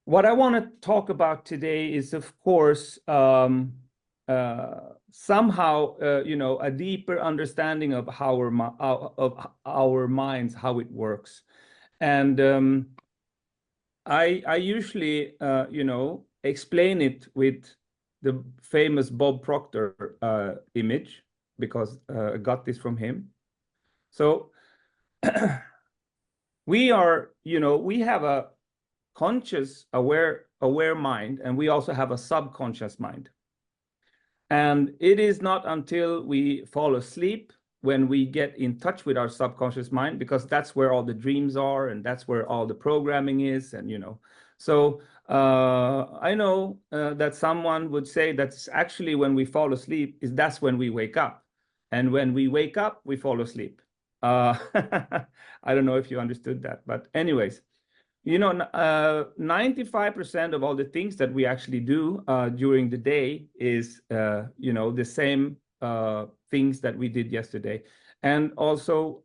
What I want to talk about today is, of course, somehow, a deeper understanding of our minds, how it works. And I usually, explain it with the famous Bob Proctor image, because I got this from him. So we have a conscious, aware mind, and we also have a subconscious mind. And it is not until we fall asleep when we get in touch with our subconscious mind, because that's where all the dreams are, and that's where all the programming is. And so I know that someone would say that's actually when we fall asleep, that's when we wake up, and when we wake up we fall asleep. I don't know if you understood that, but anyways, 95% of all the things that we actually do during the day is, the same things that we did yesterday. And also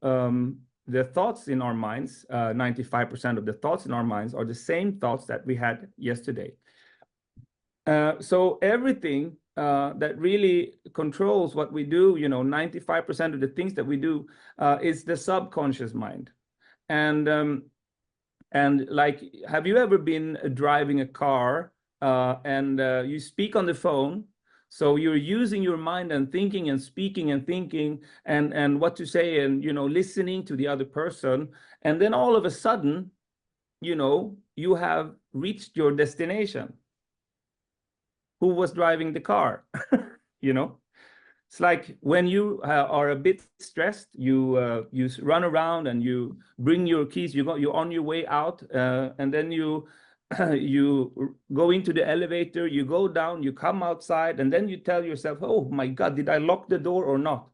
the thoughts in our minds, 95% of the thoughts in our minds are the same thoughts that we had yesterday. So everything that really controls what we do, 95% of the things that we do is the subconscious mind. And like, have you ever been driving a car and you speak on the phone? So you're using your mind and thinking and speaking and thinking and what to say, and listening to the other person. And then all of a sudden, you have reached your destination. Who was driving the car? It's like when you are a bit stressed, you run around and you bring your keys. You're on your way out, and then you go into the elevator. You go down. You come outside, and then you tell yourself, "Oh my God, did I lock the door or not?"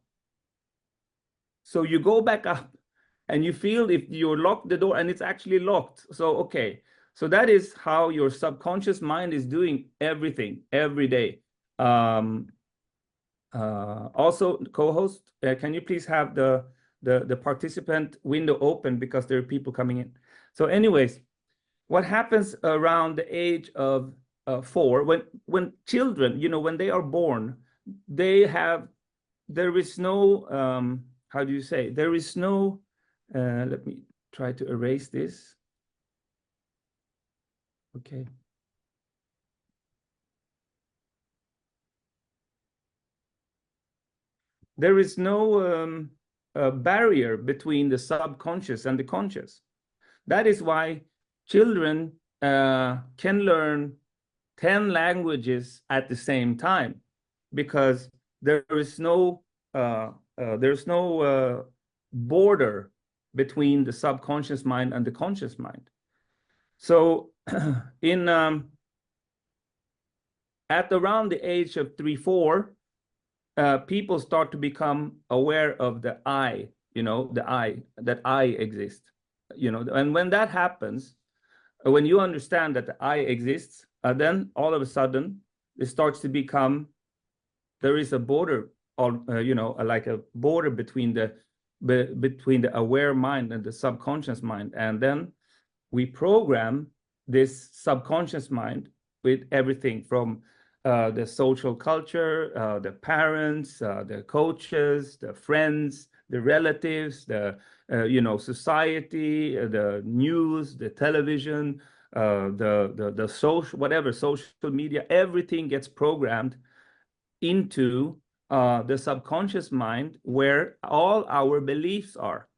So you go back up, and you feel if you lock the door, and it's actually locked. So okay, so that is how your subconscious mind is doing everything every day. Also, co-host, can you please have the participant window open, because there are people coming in. So anyways, what happens around the age of 4, when children, when they are born, there is no, how do you say, there is no, let me try to erase this. Okay. There is no barrier between the subconscious and the conscious. That is why children can learn 10 languages at the same time, because there's no border between the subconscious mind and the conscious mind. So at around the age of 3-4, people start to become aware of the I, that I exist, and when that happens, when you understand that the I exists, then all of a sudden it starts to become, there is a border, like a border between the aware mind and the subconscious mind. And then we program this subconscious mind with everything from the social culture, the parents, the coaches, the friends, the relatives, the society, the news, the television, the social, whatever, social media. Everything gets programmed into the subconscious mind, where all our beliefs are.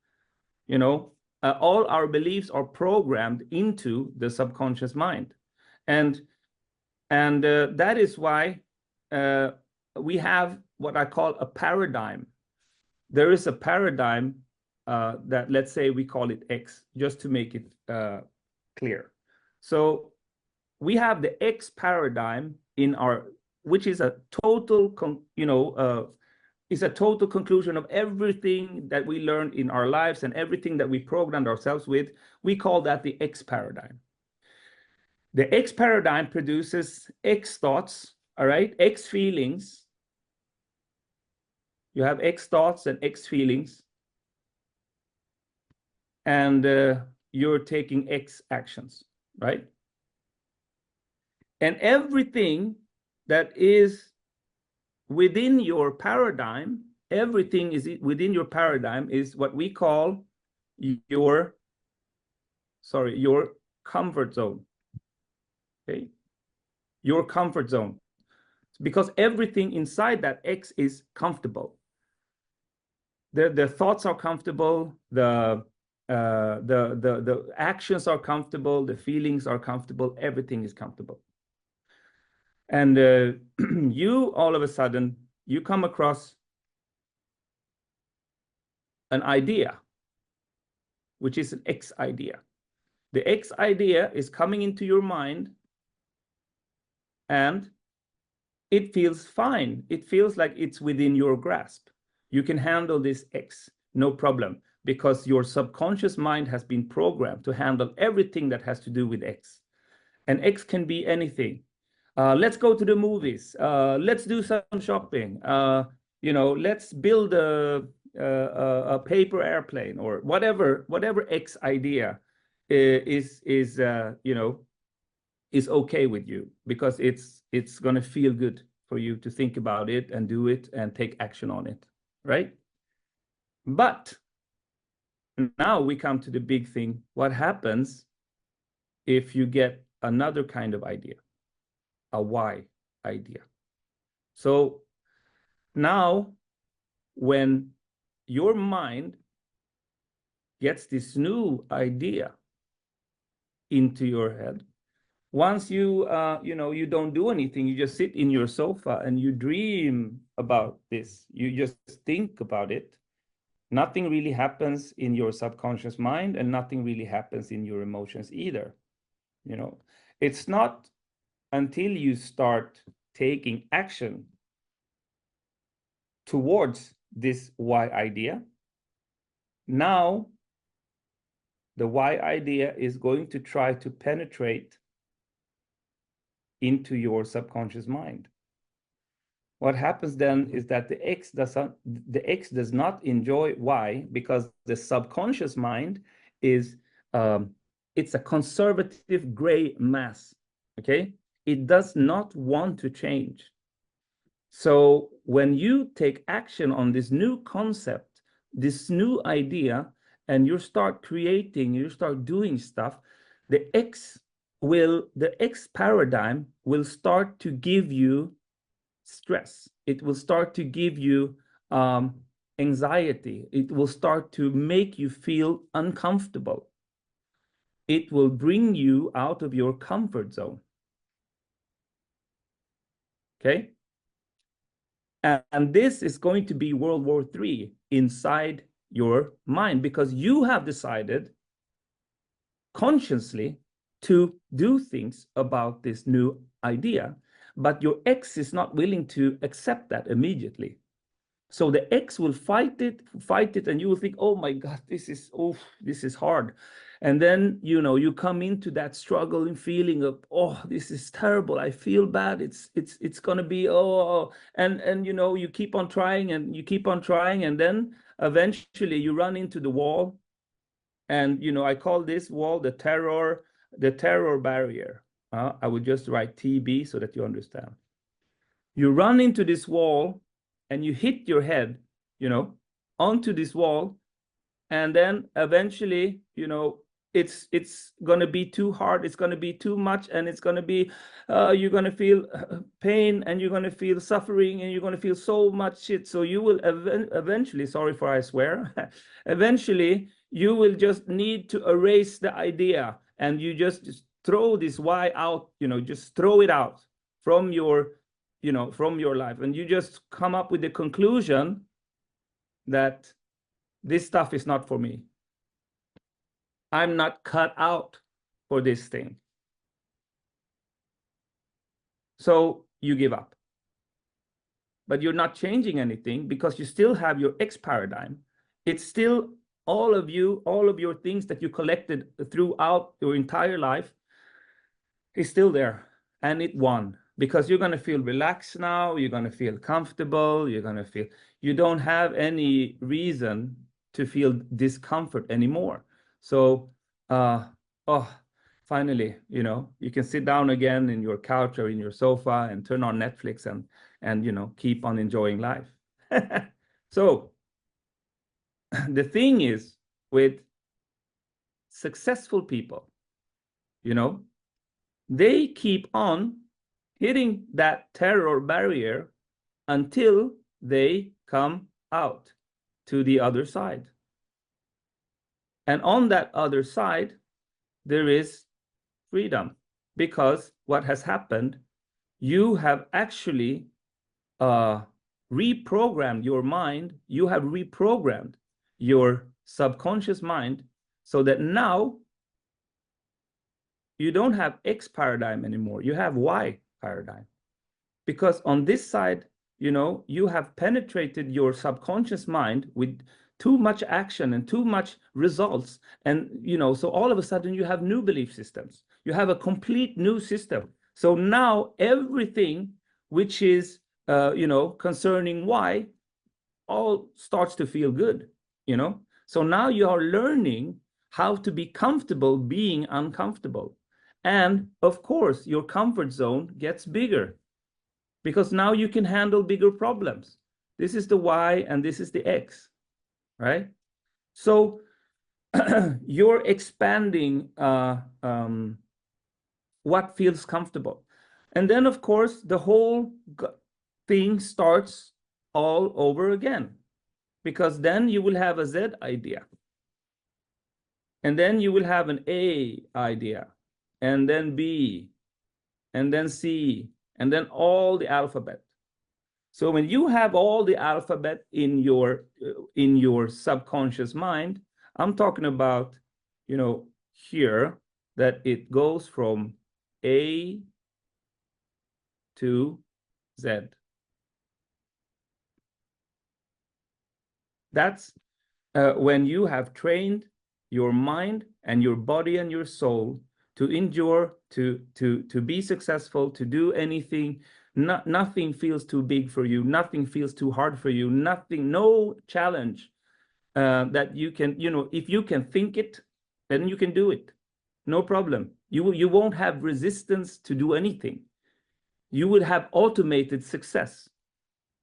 All our beliefs are programmed into the subconscious mind, and that is why we have what I call a paradigm. There is a paradigm that, let's say we call it X, just to make it clear. So we have the X paradigm which is a total, is a total conclusion of everything that we learned in our lives and everything that we programmed ourselves with. We call that the X paradigm. The X paradigm produces X thoughts, all right, X feelings. You have X thoughts and X feelings, and you're taking X actions, right? And everything that is within your paradigm, everything is within your paradigm is what we call your comfort zone. Okay, your comfort zone, because everything inside that X is comfortable. The thoughts are comfortable, the actions are comfortable, the feelings are comfortable, everything is comfortable. And you all of a sudden you come across an idea, which is an X idea. The X idea is coming into your mind, and it feels fine. It feels like it's within your grasp. You can handle this X, no problem, because your subconscious mind has been programmed to handle everything that has to do with X. And X can be anything. Let's go to the movies. Let's do some shopping. Let's build a paper airplane, or whatever X idea is okay with you, because it's going to feel good for you to think about it and do it and take action on it, right? But now we come to the big thing. What happens if you get another kind of idea, a Y idea? So now when your mind gets this new idea into your head, once you you don't do anything, you just sit in your sofa and you dream about this, you just think about it, nothing really happens in your subconscious mind, and nothing really happens in your emotions either. It's not until you start taking action towards this Y idea, now the Y idea is going to try to penetrate into your subconscious mind. What happens then is that the X does not enjoy Y, because the subconscious mind is it's a conservative gray mass. Okay, it does not want to change. So when you take action on this new concept, this new idea, and you start creating, you start doing stuff, the X paradigm will start to give you stress. It will start to give you anxiety. It will start to make you feel uncomfortable. It will bring you out of your comfort zone. Okay? And this is going to be World War III inside your mind, because you have decided consciously to do things about this new idea, but your X is not willing to accept that immediately. So the X will fight it, and you will think, oh my God, this is hard. And then, you come into that struggling feeling of, oh, this is terrible. I feel bad. It's going to be, and you keep on trying, and you keep on trying. And then eventually you run into the wall. And, I call this wall the terror barrier. I would just write TB so that you understand. You run into this wall and you hit your head, onto this wall. And then eventually, it's going to be too hard. It's going to be too much. And it's going to be, you're going to feel pain, and you're going to feel suffering, and you're going to feel so much shit. So you will eventually, sorry for I swear, eventually you will just need to erase the idea, and you just throw this Y out, just throw it out from your life. And you just come up with the conclusion that this stuff is not for me. I'm not cut out for this thing. So you give up. But you're not changing anything, because you still have your X paradigm. It's still all of your things that you collected throughout your entire life is still there, and it won, because you're going to feel relaxed now. You're going to feel comfortable. You're going to feel, you don't have any reason to feel discomfort anymore. So, finally, you know, you can sit down again in your couch or in your sofa and turn on Netflix and you know, keep on enjoying life. So the thing is with successful people, you know, they keep on hitting that terror barrier until they come out to the other side. And on that other side, there is freedom, because what has happened, you have actually reprogrammed your mind. You have reprogrammed your subconscious mind so that now you don't have X paradigm anymore. You have Y paradigm. Because on this side, you know, you have penetrated your subconscious mind with too much action and too much results. And, you know, so all of a sudden you have new belief systems. You have a complete new system. So now everything which is, you know, concerning Y all starts to feel good, you know. So now you are learning how to be comfortable being uncomfortable. And of course, your comfort zone gets bigger because now you can handle bigger problems. This is the Y and this is the X, right? So you're expanding what feels comfortable. And then, of course, the whole thing starts all over again, because then you will have a Z idea. And then you will have an A idea, and then B, and then C, and then all the alphabet. So when you have all the alphabet in your subconscious mind, I'm talking about, you know, here, that it goes from A to Z. That's when you have trained your mind and your body and your soul to endure, to be successful, to do anything. Nothing feels too big for you. Nothing feels too hard for you. Nothing, no challenge that you can, you know, if you can think it, then you can do it. No problem. You won't have resistance to do anything. You would have automated success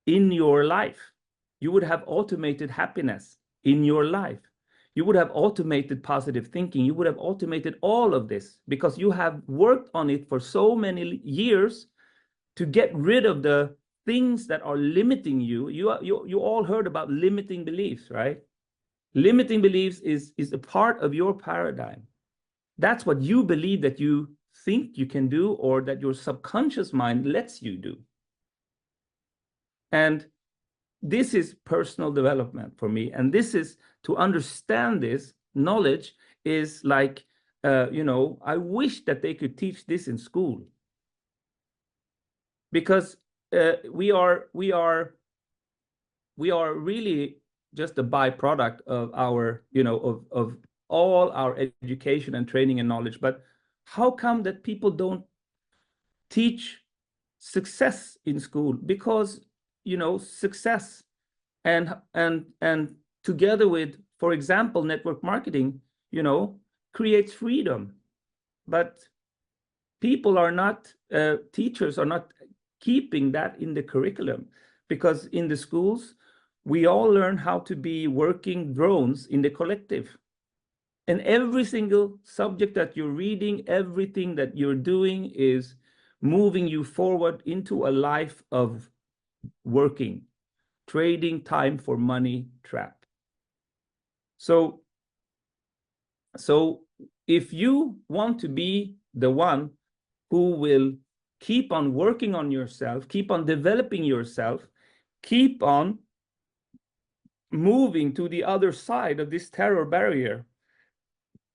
in your life. You would have automated happiness in your life. You would have automated positive thinking. You would have automated all of this because you have worked on it for so many years to get rid of the things that are limiting you. You all heard about limiting beliefs, right? Limiting beliefs is a part of your paradigm. That's what you believe that you think you can do, or that your subconscious mind lets you do. And this is personal development for me. And this is, to understand this knowledge is like, you know, I wish that they could teach this in school. Because we are really just a byproduct of our, you know, of all our education and training and knowledge. But how come that people don't teach success in school? Because, you know, success and together with, for example, network marketing, you know, creates freedom. But people are not, teachers are not keeping that in the curriculum, because in the schools, we all learn how to be working drones in the collective. And every single subject that you're reading, everything that you're doing is moving you forward into a life of working, trading time for money trap. So if you want to be the one who will keep on working on yourself, keep on developing yourself, keep on moving to the other side of this terror barrier,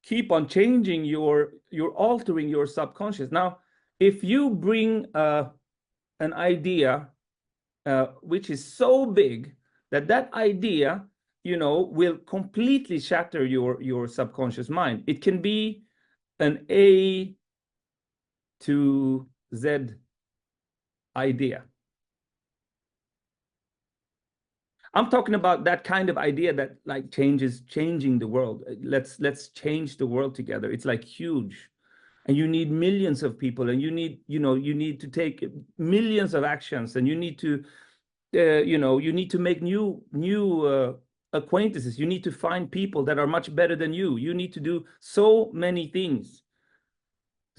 keep on changing you're altering your subconscious. Now, if you bring an idea which is so big that idea, you know, will completely shatter your subconscious mind. It can be an A to Z idea. I'm talking about that kind of idea that like changing the world. Let's change the world together. It's like huge. and you need millions of people, and you need to take millions of actions, and you need to you need to make new acquaintances. You need to find people that are much better than you. You need to do so many things.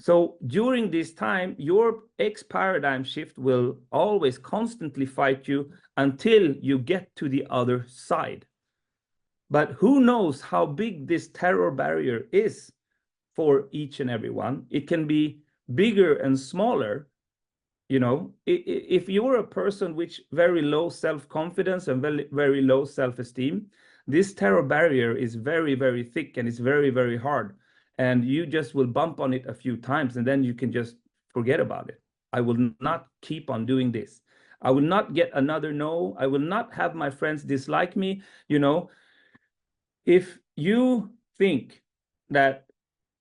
So during this time, your X paradigm shift will always constantly fight you until you get to the other side. But who knows how big this terror barrier is for each and every one? It can be bigger and smaller. If you're a person with very low self-confidence and very low self-esteem, this terror barrier is very, very thick, and it's very, very hard. And you just will bump on it a few times, and then you can just forget about it. I will not keep on doing this. I will not get another no. I will not have my friends dislike me. If you think that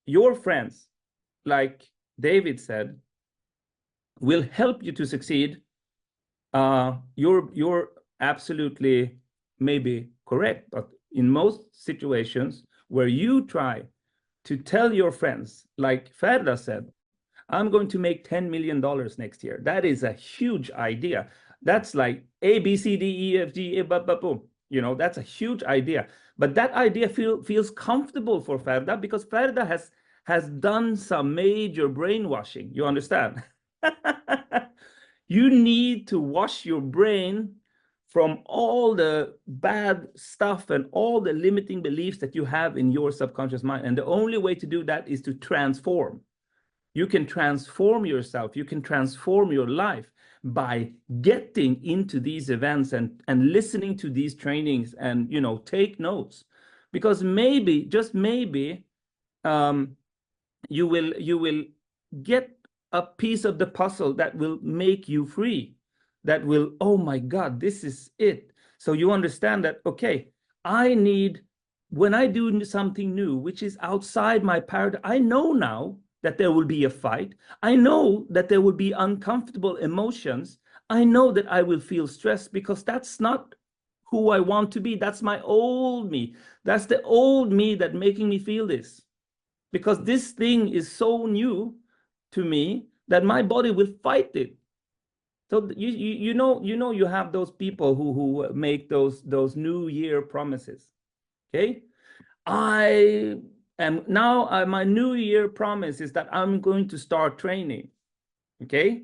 your friends, like David said, will help you to succeed, you're absolutely maybe correct. But in most situations where you try to tell your friends, like Ferda said, I'm going to make $10 million next year. That is a huge idea. That's like A, B, C, D, E, F, G, boom. That's a huge idea. But that idea feels comfortable for Ferda because Ferda has done some major brainwashing. You understand? You need to wash your brain from all the bad stuff and all the limiting beliefs that you have in your subconscious mind. And the only way to do that is to transform. You can transform yourself. You can transform your life by getting into these events and listening to these trainings and, take notes. Because maybe, just maybe, you will get a piece of the puzzle that will make you free, that will, oh my God, this is it. So you understand that, okay, when I do something new, which is outside my paradigm, I know now that there will be a fight. I know that there will be uncomfortable emotions. I know that I will feel stressed because that's not who I want to be. That's my old me. That's the old me that's making me feel this. Because this thing is so new to me that my body will fight it. So you have those people who make those New Year promises. Okay, my New Year promise is that I'm going to start training. Okay,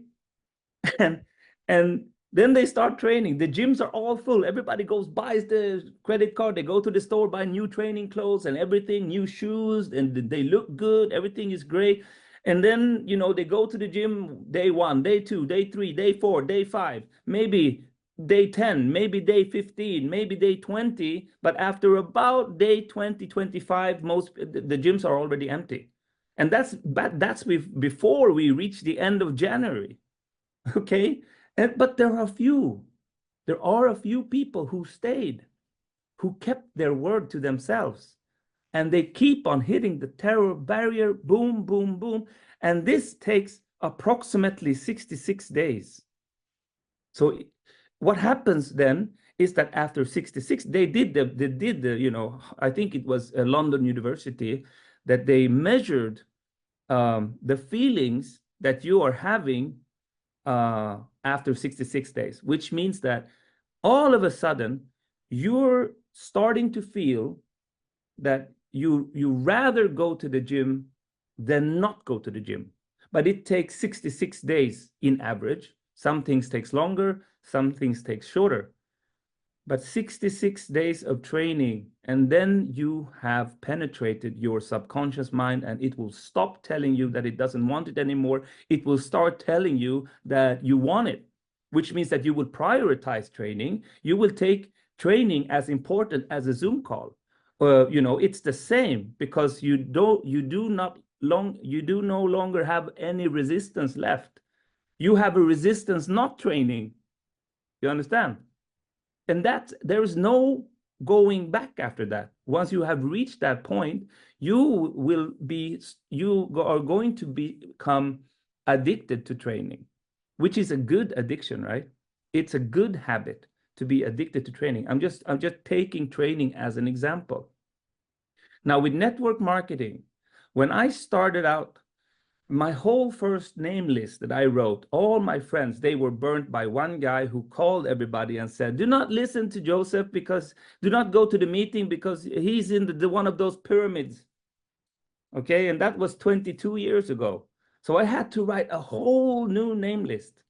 and then they start training. The gyms are all full. Everybody buys the credit card. They go to the store, buy new training clothes and everything, new shoes, and they look good. Everything is great. And then, they go to the gym day 1, day 2, day 3, day 4, day 5, maybe day 10, maybe day 15, maybe day 20. But after about day 20, 25, the gyms are already empty. And that's before we reach the end of January. Okay. But there are a few people who stayed, who kept their word to themselves. And they keep on hitting the terror barrier, boom, boom, boom. And this takes approximately 66 days. So what happens then is that after 66, they did I think it was London University, that they measured the feelings that you are having after 66 days, which means that all of a sudden you're starting to feel that you rather go to the gym than not go to the gym. But it takes 66 days in average. Some things takes longer, some things take shorter. But 66 days of training, and then you have penetrated your subconscious mind, and it will stop telling you that it doesn't want it anymore. It will start telling you that you want it, which means that you will prioritize training. You will take training as important as a Zoom call. It's the same, because you do no longer have any resistance left. You have a resistance not training. You understand? And there is no going back after that. Once you have reached that point, you are going to become addicted to training, which is a good addiction, right? It's a good habit to be addicted to training. I'm just taking training as an example. Now with network marketing, when I started out, my whole first name list that I wrote, all my friends, they were burnt by one guy who called everybody and said, do not listen to Joseph, because do not go to the meeting because he's in the one of those pyramids. Okay, and that was 22 years ago. So I had to write a whole new name list.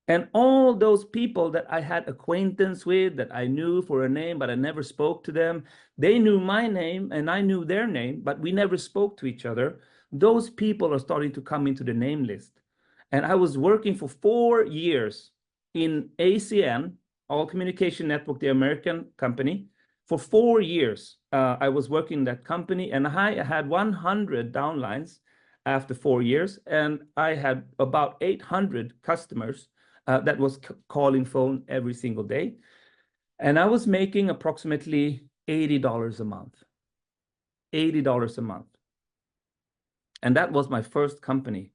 And all those people that I had acquaintance with, that I knew for a name, but I never spoke to them, they knew my name and I knew their name, but we never spoke to each other. Those people are starting to come into the name list. And I was working for 4 years in ACN, All Communication Network, the American company. For 4 years, I was working in that company, and I had 100 downlines after 4 years, and I had about 800 customers that was calling phone every single day. And I was making approximately $80 a month. $80 a month. And that was my first company.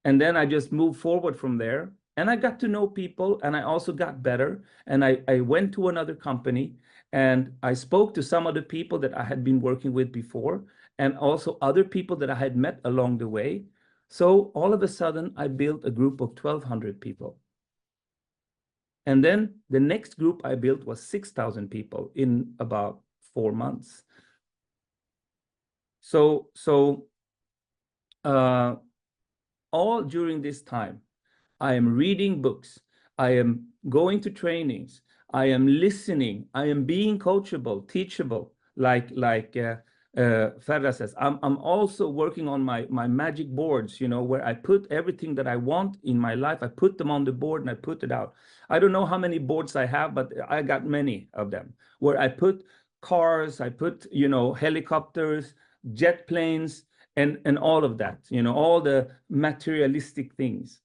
And then I just moved forward from there. And I got to know people, and I also got better. And I went to another company, and I spoke to some of the people that I had been working with before, and also other people that I had met along the way. So all of a sudden, I built a group of 1,200 people. And then the next group I built was 6,000 people in about 4 months. So all during this time, I am reading books, I am going to trainings, I am listening, I am being coachable, teachable, like Ferra says. I'm also working on my magic boards, where I put everything that I want in my life. I put them on the board and I put it out. I don't know how many boards I have, but I got many of them, where I put cars, I put, helicopters, jet planes, and all of that, all the materialistic things.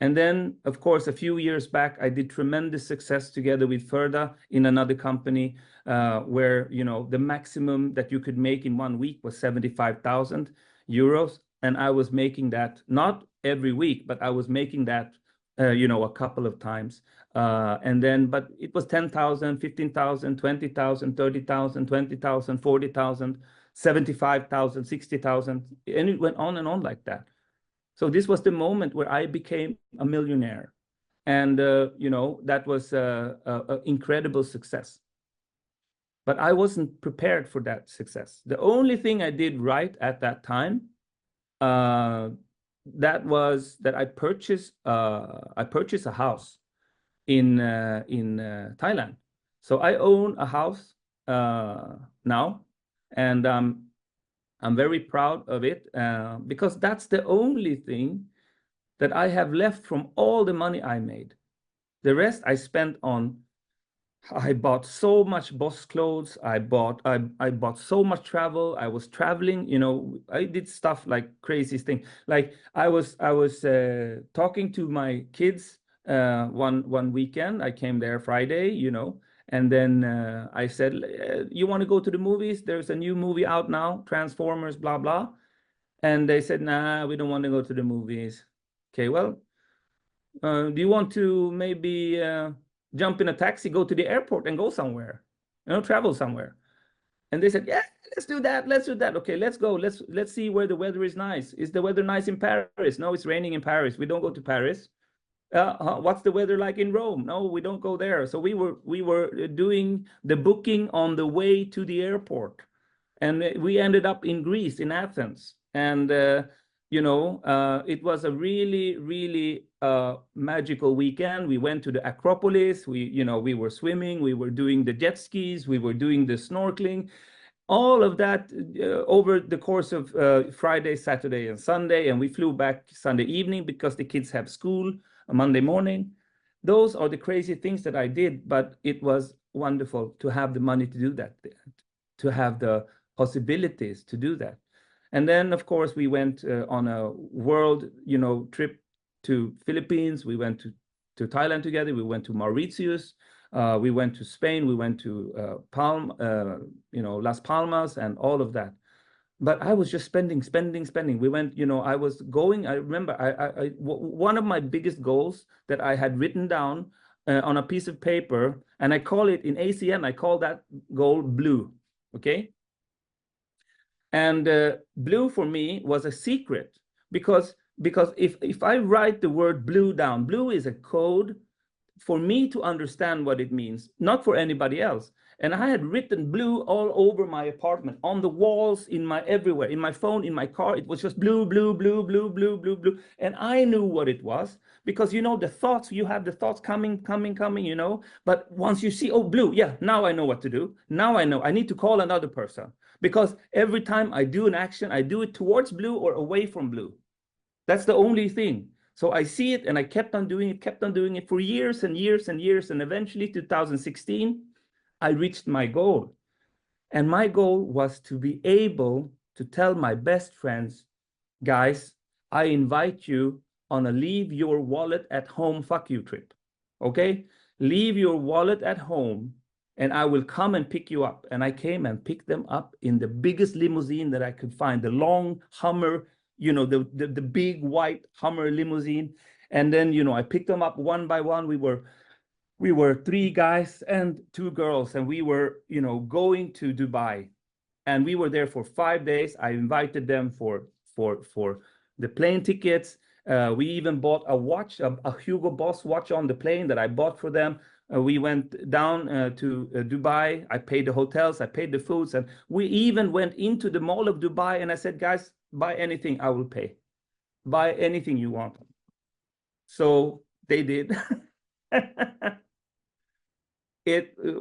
And then, of course, a few years back, I did tremendous success together with Ferda in another company, where, the maximum that you could make in 1 week was 75,000 euros. And I was making that not every week, but I was making that, a couple of times. But it was 10,000, 15,000, 20,000, 30,000, 20,000, 40,000, 75,000, 60,000. And it went on and on like that. So this was the moment where I became a millionaire. And, that was an incredible success. But I wasn't prepared for that success. The only thing I did right at that time, that was that I purchased a house in Thailand. So I own a house now, and I'm very proud of it, because that's the only thing that I have left from all the money I made. The rest I spent on, I bought so much Boss clothes. I bought so much travel. I was traveling, I did stuff like crazy thing. Like I was talking to my kids one weekend. I came there Friday, and then I said, you want to go to the movies? There's a new movie out now, Transformers, blah, blah. And they said, nah, we don't want to go to the movies. Okay, well, do you want to maybe jump in a taxi, go to the airport and go somewhere, travel somewhere? And they said, yeah, let's do that. Let's do that. Okay, let's go. Let's see where the weather is nice. Is the weather nice in Paris? No, it's raining in Paris. We don't go to Paris. What's the weather like in Rome? No, we don't go there. So we were doing the booking on the way to the airport, and we ended up in Greece, in Athens, and it was a really, really magical weekend. We went to the Acropolis. We were swimming. We were doing the jet skis. We were doing the snorkeling. All of that over the course of Friday, Saturday, and Sunday, and we flew back Sunday evening because the kids have school Monday morning. Those are the crazy things that I did, but it was wonderful to have the money to do that, to have the possibilities to do that. And then, of course, we went on a world, trip to Philippines. We went to Thailand together. We went to Mauritius. We went to Spain. We went to Las Palmas and all of that. But I was just spending. We went, I was going. I remember one of my biggest goals that I had written down on a piece of paper, and I call it in ACN, I call that goal blue. Okay. And blue for me was a secret, because if I write the word blue down, blue is a code for me to understand what it means, not for anybody else. And I had written blue all over my apartment, on the walls, in my everywhere, in my phone, in my car. It was just blue, blue, blue, blue, blue, blue, blue. And I knew what it was, because you know the thoughts, you have the thoughts coming, you know. But once you see, oh, blue, yeah, now I know what to do. Now I know I need to call another person, because every time I do an action, I do it towards blue or away from blue. That's the only thing. So I see it, and I kept on doing it for years and years and years. And eventually 2016, I reached my goal. And my goal was to be able to tell my best friends, guys, I invite you on a leave your wallet at home fuck you trip. Okay? Leave your wallet at home and I will come and pick you up. And I came and picked them up in the biggest limousine that I could find, the long Hummer, you know, the big white Hummer limousine. And then, you know, I picked them up one by one. We were 3 guys and 2 girls, and we were, you know, going to Dubai. And we were there for 5 days. I invited them for the plane tickets. We even bought a watch, a Hugo Boss watch on the plane that I bought for them. We went down to Dubai. I paid the hotels, I paid the foods, and we even went into the mall of Dubai. And I said, guys, buy anything, I will pay. Buy anything you want. So they did.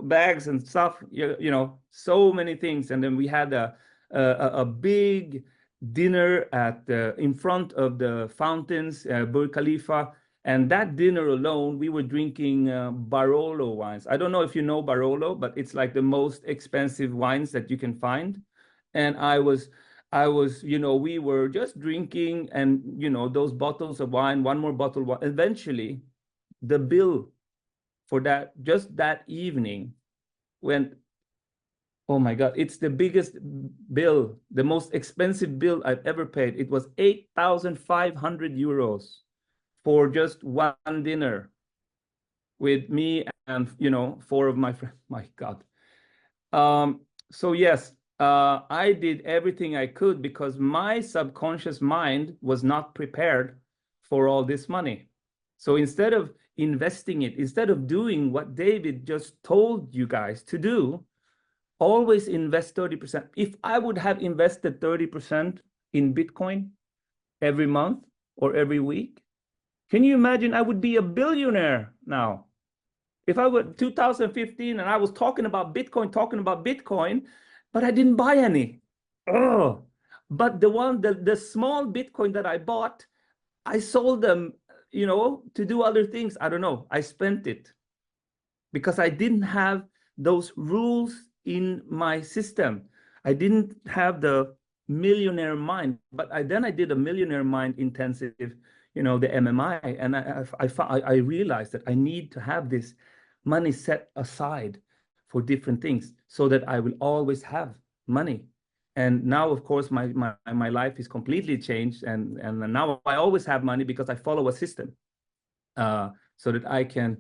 Bags and stuff, you know, so many things. And then we had a big dinner at in front of the fountains, Burj Khalifa. And that dinner alone, we were drinking Barolo wines. I don't know if you know Barolo, but it's like the most expensive wines that you can find. And I was, you know, we were just drinking, and, you know, those bottles of wine, one more bottle of wine. Eventually, the bill for that, just that evening, went, oh my God, it's the biggest bill, the most expensive bill I've ever paid. It was 8,500 euros for just one dinner with me and, you know, 4 of my friends. My God. So yes, I did everything I could, because my subconscious mind was not prepared for all this money. So instead of investing it, instead of doing what David just told you guys to do, always invest 30%. If I would have invested 30% in Bitcoin every month or every week, can you imagine? I would be a billionaire now. If I were 2015 and I was talking about Bitcoin, but I didn't buy any. Oh, but the small Bitcoin that I bought, I sold them, you know, to do other things. I don't know. I spent it because I didn't have those rules in my system. I didn't have the millionaire mind, but then I did a millionaire mind intensive, you know, the MMI, and I realized that I need to have this money set aside for different things so that I will always have money. And now, of course, my life is completely changed, and now I always have money because I follow a system, so that I can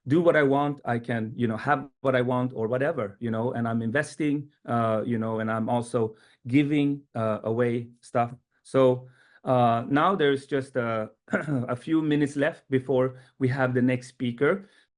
do what I want. I can, you know, have what I want or whatever, you know, and I'm investing, you know, and I'm also giving away stuff. So now there's just a few minutes left before we have the next speaker.